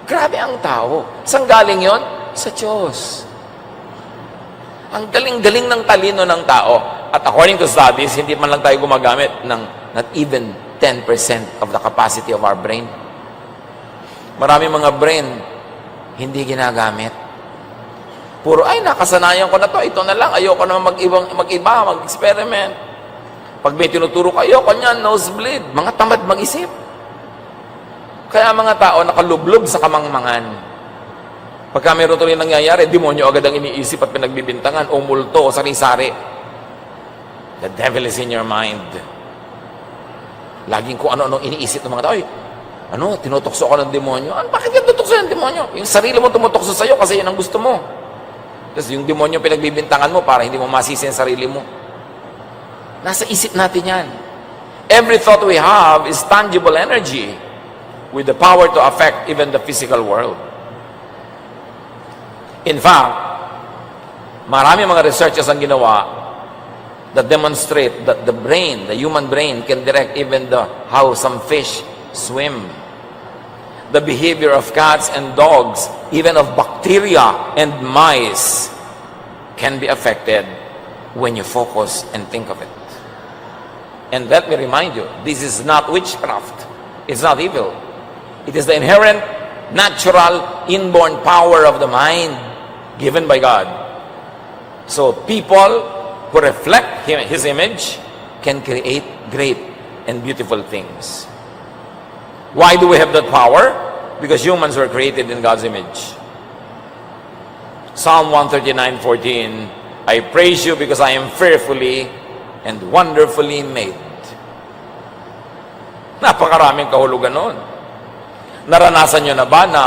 Grabe ang tao. Saan galing yon? Sa Diyos. Ang galing-galing ng talino ng tao. At according to studies, hindi man lang tayo gumagamit ng not even 10% of the capacity of our brain. Marami mga brain hindi ginagamit. Puro, ay, nakasanayan ko na to, ito na lang, ayoko na mag-iba, mag-experiment. Pag may tinuturo ko, ayoko niyan, nosebleed. Mga tamad mag-isip. Kaya mga tao nakalublob sa kamangmangan. Pagka mayroon tuloy nangyayari, demonyo agad ang iniisip at pinagbibintangan, o multo, o sari-sari. The devil is in your mind. Laging kung ano-ano iniisip ng mga tao. Tinutokso ako ng demonyo. Bakit yan tutokso ng demonyo? Yung sarili mo tumutokso sa'yo kasi yan ang gusto mo. Tapos yung demonyo pinagbibintangan mo para hindi mo masisi ang sarili mo. Nasa isip natin yan. Every thought we have is tangible energy with the power to affect even the physical world. In fact, marami mga researchers ang ginawa that demonstrate that the brain, the human brain, can direct even how some fish swim. The behavior of cats and dogs, even of bacteria and mice, can be affected when you focus and think of it. And let me remind you, this is not witchcraft. It's not evil. It is the inherent, natural, inborn power of the mind given by God. So people who reflect His image can create great and beautiful things. Why do we have that power? Because humans were created in God's image. Psalm 139:14, I praise you because I am fearfully and wonderfully made. Napakaraming kahulugan noon. Naranasan nyo na ba na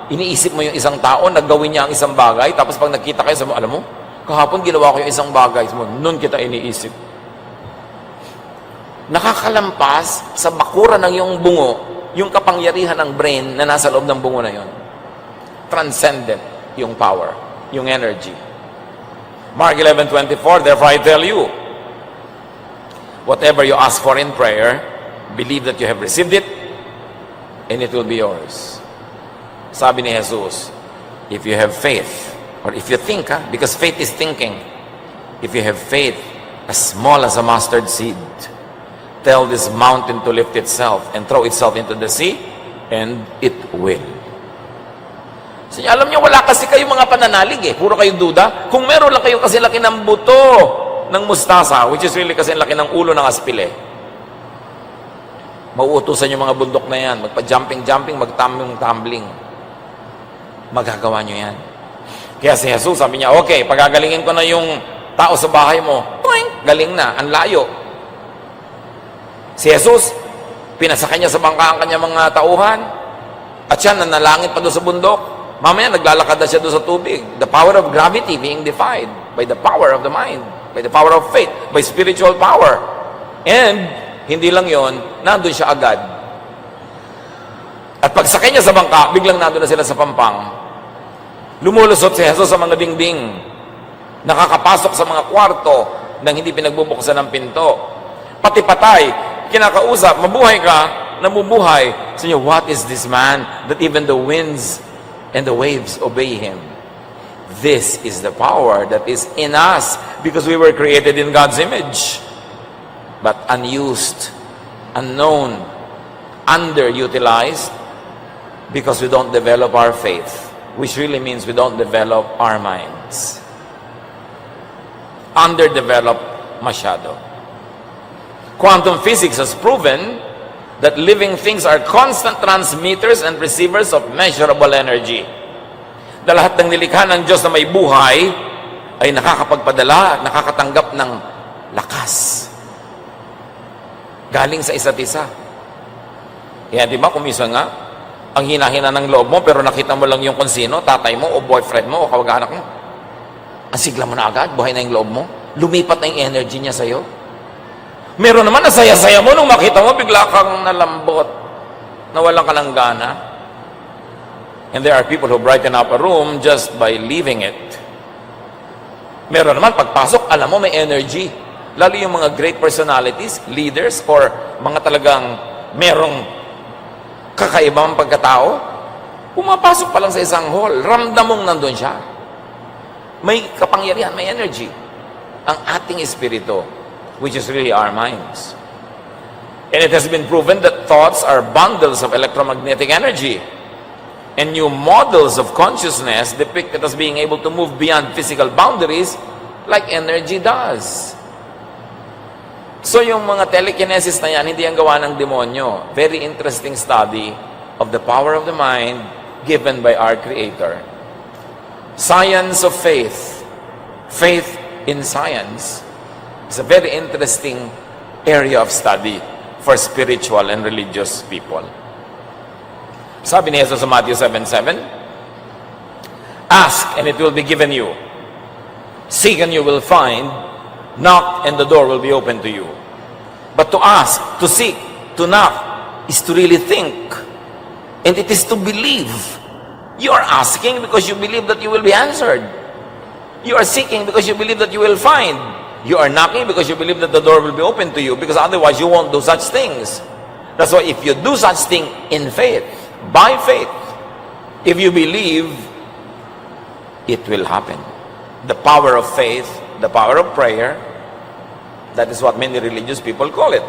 iniisip mo yung isang tao, naggawin niya ang isang bagay, tapos pag nakita kayo, sabi mo, alam mo, kahapon ginawa ko yung isang bagay, sabi mo, noon kita iniisip. Nakakalampas sa bakura ng iyong bungo, yung kapangyarihan ng brain na nasa loob ng bungo na yon. Transcendent yung power, yung energy. Mark 11:24, therefore I tell you, whatever you ask for in prayer, believe that you have received it, and it will be yours. Sabi ni Jesus, if you have faith, or if you think, because faith is thinking, if you have faith as small as a mustard seed, tell this mountain to lift itself and throw itself into the sea, and it will. So, alam niyo, wala kasi kayo mga pananalig puro kayo duda. Kung meron lang kayo kasi laki ng buto ng mustasa, which is really kasi laki ng ulo ng aspile, mauutusan yung mga bundok na yan, magpa-jumping-jumping, mag-tumbling-tumbling. Magagawa nyo yan. Kaya si Jesus, sabi niya, okay, pagagalingin ko na yung tao sa bahay mo, boing, galing na, ang layo. Si Jesus, pinasakay niya sa bangka ang kanyang mga tauhan, at siya nanalangin pa doon sa bundok. Mamaya, naglalakad na siya doon sa tubig. The power of gravity being defied by the power of the mind, by the power of faith, by spiritual power. And, hindi lang yon, nandun siya agad. At pagsakay niya sa bangka, biglang nandun na sila sa pampang. Lumulusot si Jesus sa mga dingding. Nakakapasok sa mga kwarto nang hindi pinagbubuksan ng pinto. Pati patay, kinakausap, mabuhay ka, namumuhay. So, what is this man that even the winds and the waves obey him? This is the power that is in us because we were created in God's image. But unused, unknown, underutilized because we don't develop our faith, which really means we don't develop our minds. Underdeveloped masyado. Quantum physics has proven that living things are constant transmitters and receivers of measurable energy. Na lahat ng nilikha ng Diyos na may buhay ay nakakapagpadala, nakakatanggap ng lakas. Galing sa isa't isa. Kaya di ba, kumisa nga, ang hina-hina ng loob mo, pero nakita mo lang yung kung sino, tatay mo, o boyfriend mo, o kawag-anak mo. Ang sigla mo na agad, buhay na yung loob mo. Lumipat na yung energy niya sa'yo. Meron naman na saya-saya mo nung makita mo, bigla kang nalambot, nawalan ka ng gana. And there are people who brighten up a room just by leaving it. Meron naman, pagpasok, alam mo, may energy. Lalo yung mga great personalities, leaders, or mga talagang merong kakaibang pagkatao, pumapasok pa lang sa isang hall, ramdam mong nandun siya. May kapangyarihan, may energy. Ang ating espiritu, which is really our minds. And it has been proven that thoughts are bundles of electromagnetic energy. And new models of consciousness depict it as being able to move beyond physical boundaries like energy does. So yung mga telekinesis na yan, hindi ang gawa ng demonyo. Very interesting study of the power of the mind given by our Creator. Science of faith. Faith in science is a very interesting area of study for spiritual and religious people. Sabi ni Jesus sa Matthew 7:7, ask and it will be given you. Seek and you will find. Knock and the door will be open to you. But to ask, to seek, to knock is to really think. And it is to believe. You are asking because you believe that you will be answered. You are seeking because you believe that you will find. You are knocking because you believe that the door will be open to you, because otherwise you won't do such things. That's why if you do such thing in faith, by faith, if you believe, it will happen. The power of faith, the power of prayer, that is what many religious people call it.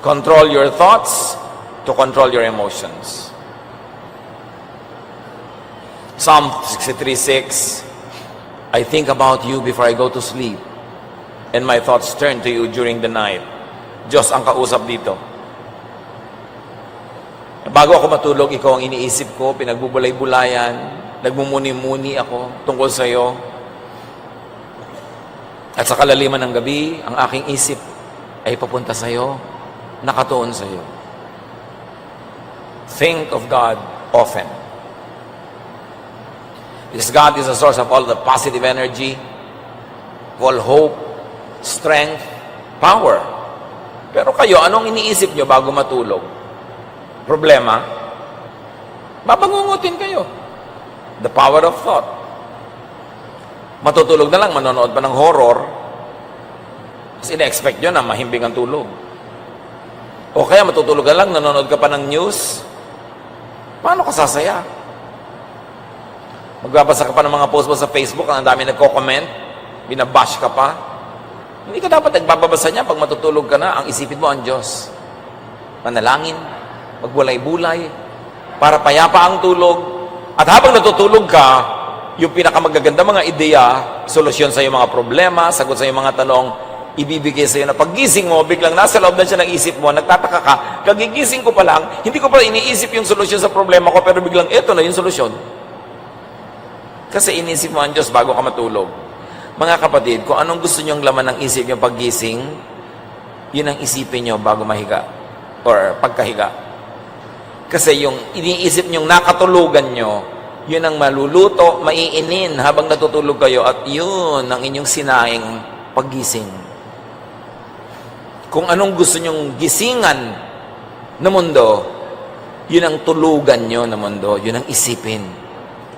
Control your thoughts to control your emotions. Psalm 63:6, I think about you before I go to sleep, and my thoughts turn to you during the night. Diyos ang kausap dito. Bago ako matulog, ikaw ang iniisip ko, pinagbubulay-bulayan, nagmumuni-muni ako tungkol sa iyo. At sa kalaliman ng gabi, ang aking isip ay papunta sa iyo, nakatuon sa iyo. Think of God often. Because God is the source of all the positive energy, all hope, strength, power. Pero kayo, anong iniisip nyo bago matulog? Problema? Babangungutin kayo. The power of thought. Matutulog na lang, manonood pa ng horror, kasi ina-expect nyo na mahimbing ang tulog. O kaya matutulog ka lang, nanonood ka pa ng news, paano ka sasaya? Magbabasa ka pa ng mga post mo sa Facebook, ang dami nagko-comment, binabash ka pa. Hindi ka dapat nagbababasa niya pag matutulog ka na, ang isipin mo ang Diyos. Manalangin, magbulay-bulay, para payapa ang tulog. At habang natutulog ka, yung pinakamagaganda mga ideya, solusyon sa iyong mga problema, sagot sa iyong mga tanong, ibibigay sa iyo na paggising mo, biglang nasa loob na siya ng isip mo, nagtataka ka, kagigising ko pa lang, hindi ko pa iniisip yung solusyon sa problema ko, pero biglang eto na yung solusyon. Kasi inisip mo ang Diyos bago ka matulog. Mga kapatid, kung anong gusto nyong laman ng isip nyo paggising, yun ang isipin nyo bago mahiga or pagkahiga. Kasi yung iniisip nyong nakatulugan nyo, yun ang maluluto, maiinin habang natutulog kayo at yun ang inyong sinaing paggising. Kung anong gusto nyong gisingan na mundo, yun ang tulugan nyo na mundo, yun ang isipin.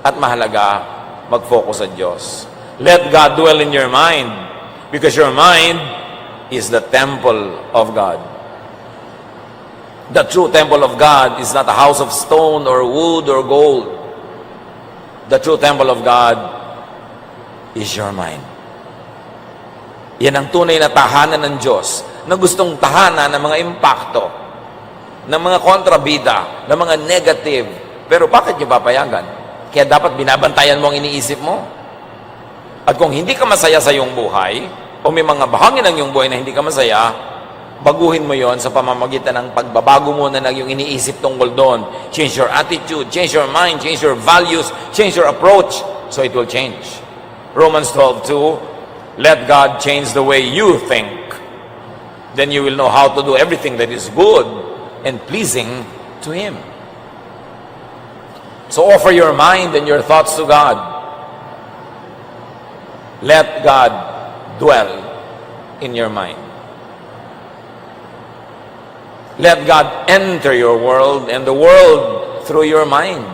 At mahalaga, mag-focus sa Diyos. Let God dwell in your mind because your mind is the temple of God. The true temple of God is not a house of stone or wood or gold. The true temple of God is your mind. Yan ang tunay na tahanan ng Diyos na gustong tahanan ng mga impakto, ng mga kontrabida, ng mga negative. Pero bakit niyo papayagan? Kaya dapat binabantayan mo ang iniisip mo. At kung hindi ka masaya sa iyong buhay, o may mga bahagi ng iyong buhay na hindi ka masaya, baguhin mo yon sa pamamagitan ng pagbabago mo na yung iniisip tungkol doon. Change your attitude, change your mind, change your values, change your approach, so it will change. Romans 12:2, let God change the way you think. Then you will know how to do everything that is good and pleasing to Him. So offer your mind and your thoughts to God. Let God dwell in your mind. Let God enter your world and the world through your mind.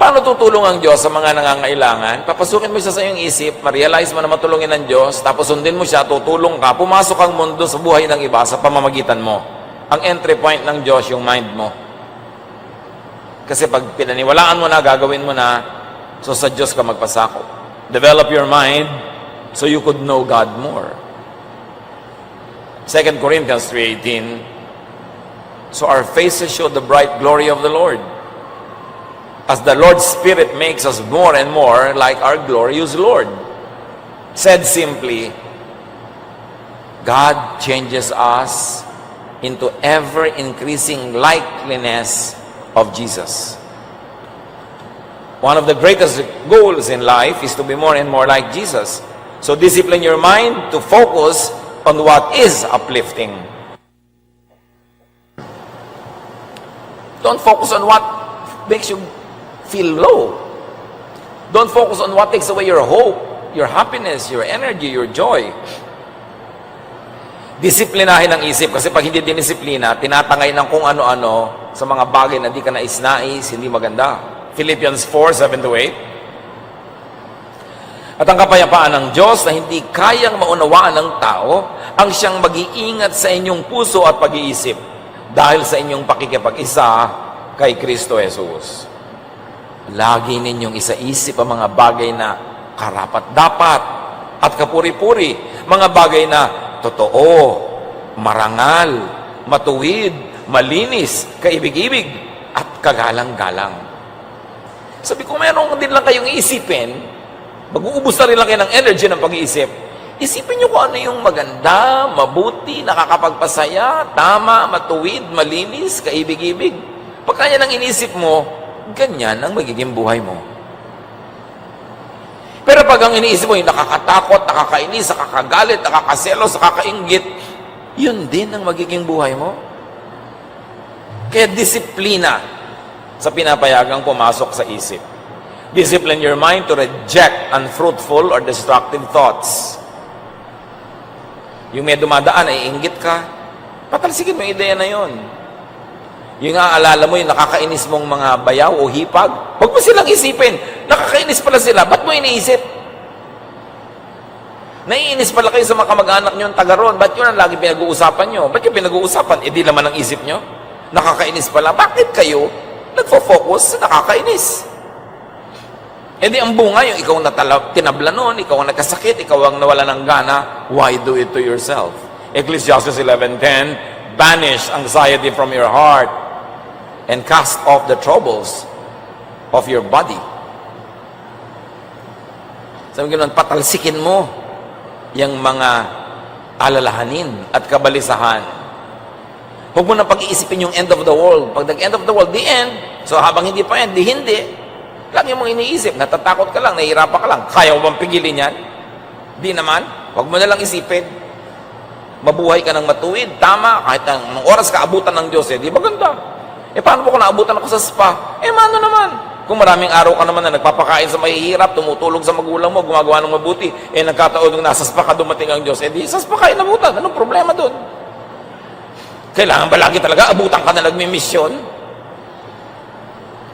Paano tutulong ang Diyos sa mga nangangailangan? Papasukin mo siya sa iyong isip, ma-realize mo na matulungin ng Diyos, tapos sundin mo siya, tutulong ka, pumasok ang mundo sa buhay ng iba sa pamamagitan mo. Ang entry point ng Diyos, yung mind mo. Kasi pag pinaniwalaan mo na, gagawin mo na, so sa Diyos ka magpasakop. Develop your mind so you could know God more. 2 Corinthians 3:18, so our faces show the bright glory of the Lord. As the Lord's Spirit makes us more and more like our glorious Lord. Said simply, God changes us into ever-increasing likeness of Jesus. One of the greatest goals in life is to be more and more like Jesus. So discipline your mind to focus on what is uplifting. Don't focus on what makes you feel low. Don't focus on what takes away your hope, your happiness, your energy, your joy. Disiplinahin ang isip kasi pag hindi dinisiplina, tinatangay ng kung ano-ano sa mga bagay na di ka nais-nais, hindi maganda. Philippians 4:7-8. At ang kapayapaan ng Diyos na hindi kayang maunawaan ng tao, ang siyang mag-iingat sa inyong puso at pag-iisip dahil sa inyong pakikipag-isa kay Kristo Jesus. Lagi ninyong isa-isip ang mga bagay na karapat-dapat at kapuri-puri, mga bagay na totoo, marangal, matuwid, malinis, kaibig-ibig, at kagalang-galang. Sabi ko, meron din lang kayong iisipin, mag-uubos na rin lang kayo ng energy ng pag-iisip. Isipin nyo kung ano yung maganda, mabuti, nakakapagpasaya, tama, matuwid, malinis, kaibig-ibig. Pagka yan ang inisip mo, ganyan ang magiging buhay mo. Pero pag ang iniisip mo yung nakakatakot, nakakainis, nakakagalit, nakakaselos, nakakainggit, yun din ang magiging buhay mo. Kaya disiplina sa pinapayagang pumasok sa isip. Discipline your mind to reject unfruitful or destructive thoughts. Yung may dumadaan ay inggit ka, patalsikin mo yung ideya na yun. Yung aalala mo yung nakakainis mong mga bayaw o hipag, huwag mo silang isipin. Nakakainis pala sila, ba't mo iniisip? Naiinis pala kayo sa mga kamag-anak nyo ang taga ron, ba't yun ang lagi pinag-uusapan nyo? Ba't yung pinag-uusapan? E di laman ang isip nyo? Nakakainis pala, bakit kayo nagfo-focus sa nakakainis? E di ang bunga yung ikaw tinabla nun, ikaw ang nagkasakit, ikaw ang nawala ng gana, why do it to yourself? Ecclesiastes 11:10, banish anxiety from your heart and cast off the troubles of your body. Sabi ko nun, patalsikin mo yung mga alalahanin at kabalisahan. Huwag mo na pag-iisipin yung end of the world. Pag nag-end of the world, the end. So habang hindi pa end, di hindi. Lagi mong iniisip, natatakot ka lang, nahihirapan ka lang. Kaya mo bang pigilin yan? Di naman. Huwag mo na lang isipin. Mabuhay ka ng matuwid, tama, kahit ng oras ka abutan ng Diyos, di ba ganda? Paano po kung naabutan ako sa spa? Mano naman? Kung maraming araw ka naman na nagpapakain sa mahihirap, tumutulog sa magulang mo, gumagawa ng mabuti, nagkataon nung nasa spa ka dumating ang Diyos, di sa spa ka inabutan. Anong problema doon? Kailangan ba lagi talaga abutan ka na nagmi-mission?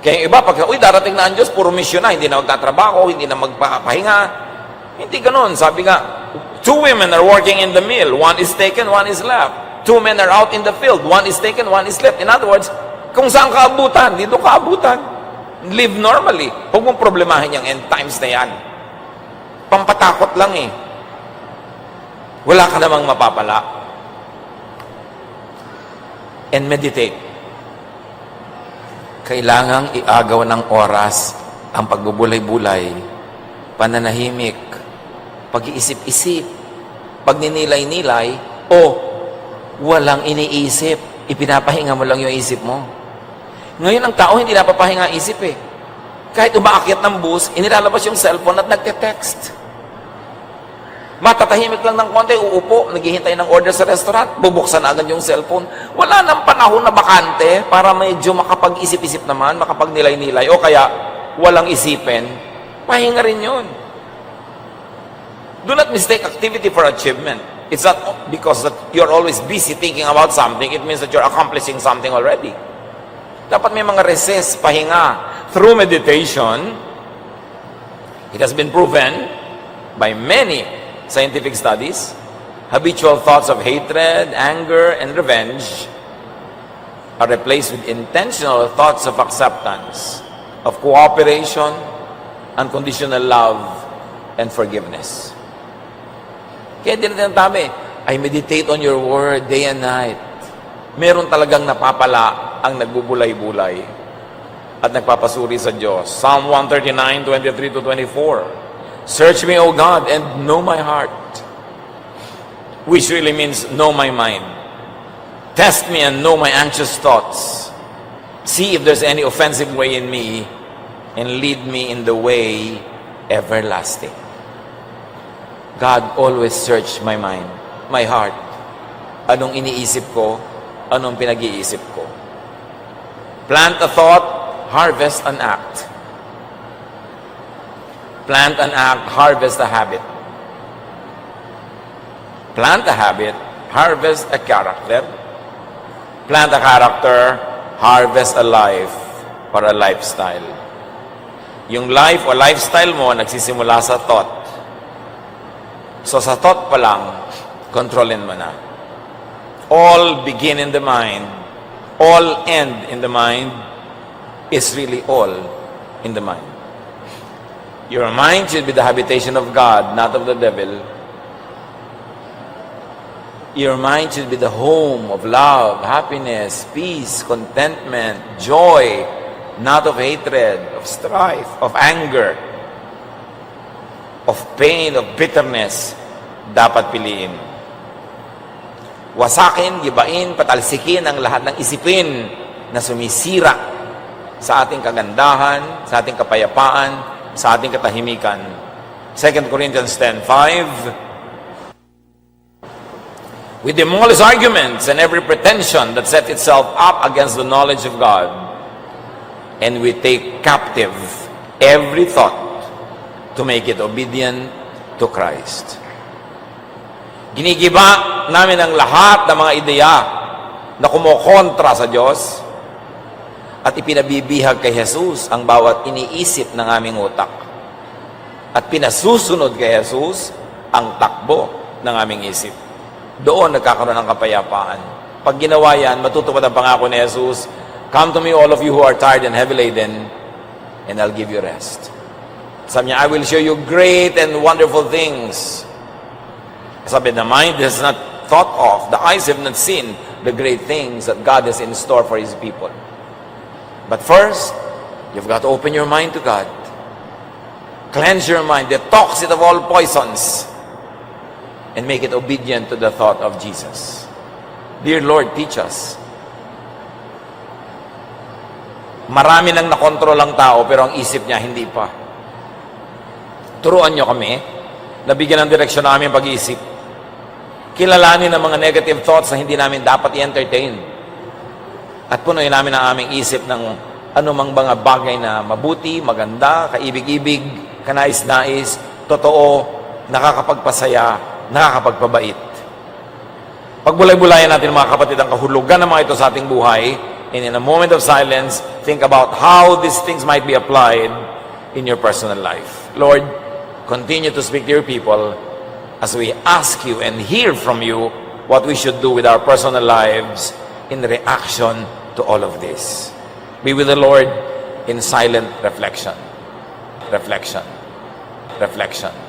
Kaya yung iba, pag darating na ang Diyos, puro mission na, hindi na magtatrabaho, hindi na magpapahinga. Hindi ganun. Sabi nga, 2 women are working in the mill. 1 is taken, 1 is left. 2 men are out in the field. 1 is taken, 1 is left. In other words, kung saan ka abutan, dito ka abutan. Live normally. Huwag mong problemahin yung end times na yan. Pampatakot lang eh. Wala ka namang mapapala. And meditate. Kailangang iagaw ng oras ang pagbubulay-bulay, pananahimik, pag-iisip-isip, pagninilay-nilay, o walang iniisip. Ipinapahinga mo lang yung isip mo. Ngayon, ang tao hindi napapahinga ang isip eh. Kahit umaakyat ng bus, inilalabas yung cellphone at nagte-text. Matatahimik lang ng konti, uupo, naghihintay ng order sa restaurant, bubuksan agad yung cellphone. Wala nang panahon na bakante para medyo makapag-isip-isip naman, makapagnilay-nilay, o kaya walang isipin. Pahinga rin yun. Do not mistake activity for achievement. It's not because that you're always busy thinking about something, it means that you're accomplishing something already. Dapat may mga recess, pahinga. Through meditation, it has been proven by many scientific studies, habitual thoughts of hatred, anger, and revenge are replaced with intentional thoughts of acceptance, of cooperation, unconditional love, and forgiveness. Kaya din natin tabi, I meditate on your word day and night. Meron talagang napapala ang nagbubulay-bulay at nagpapasuri sa Diyos. Psalm 139, 23-24. Search me, O God, and know my heart. Which really means know my mind. Test me and know my anxious thoughts. See if there's any offensive way in me and lead me in the way everlasting. God always search my mind, my heart. Anong iniisip ko? Anong pinag-iisip ko? Plant a thought, harvest an act. Plant an act, harvest a habit. Plant a habit, harvest a character. Plant a character, harvest a life or a lifestyle. Yung life o lifestyle mo nagsisimula sa thought. So sa thought pa lang, kontrolin mo na. All begin in the mind, all end in the mind, is really all in the mind. Your mind should be the habitation of God, not of the devil. Your mind should be the home of love, happiness, peace, contentment, joy, not of hatred, of strife, of anger, of pain, of bitterness. Dapat piliin. Wasakin, gibain, patalsikin ang lahat ng isipin na sumisira sa ating kagandahan, sa ating kapayapaan, sa ating katahimikan. 2 Corinthians 10:5. We demolish arguments and every pretension that sets itself up against the knowledge of God, and we take captive every thought to make it obedient to Christ. Ginigiba namin ang lahat ng mga ideya na kumokontra sa Diyos at ipinabibihag kay Jesus ang bawat iniisip ng aming utak. At pinasusunod kay Jesus ang takbo ng aming isip. Doon nagkakaroon ng kapayapaan. Pag ginawa yan, matutupad ang pangako ni Jesus, "Come to me all of you who are tired and heavy laden, and I'll give you rest." Sabi niya, "I will show you great and wonderful things." Sabi, the mind has not thought of, the eyes have not seen the great things that God has in store for His people. But first, you've got to open your mind to God. Cleanse your mind, detox it of all poisons, and make it obedient to the thought of Jesus. Dear Lord, teach us. Marami nang nakontrol ang tao, pero ang isip niya hindi pa. Turuan nyo kami, nabigyan ng direksyon namin pag-iisip. Kilalanin ang mga negative thoughts na hindi namin dapat i-entertain. At punuin namin ang aming isip ng anumang mga bagay na mabuti, maganda, kaibig-ibig, kanais-nais, totoo, nakakapagpasaya, nakakapagpabait. Pagbulay-bulayan natin mga kapatid ang kahulugan ng mga ito sa ating buhay, and in a moment of silence, think about how these things might be applied in your personal life. Lord, continue to speak to your people as we ask you and hear from you what we should do with our personal lives in reaction to all of this. Be with the Lord in silent reflection. Reflection. Reflection.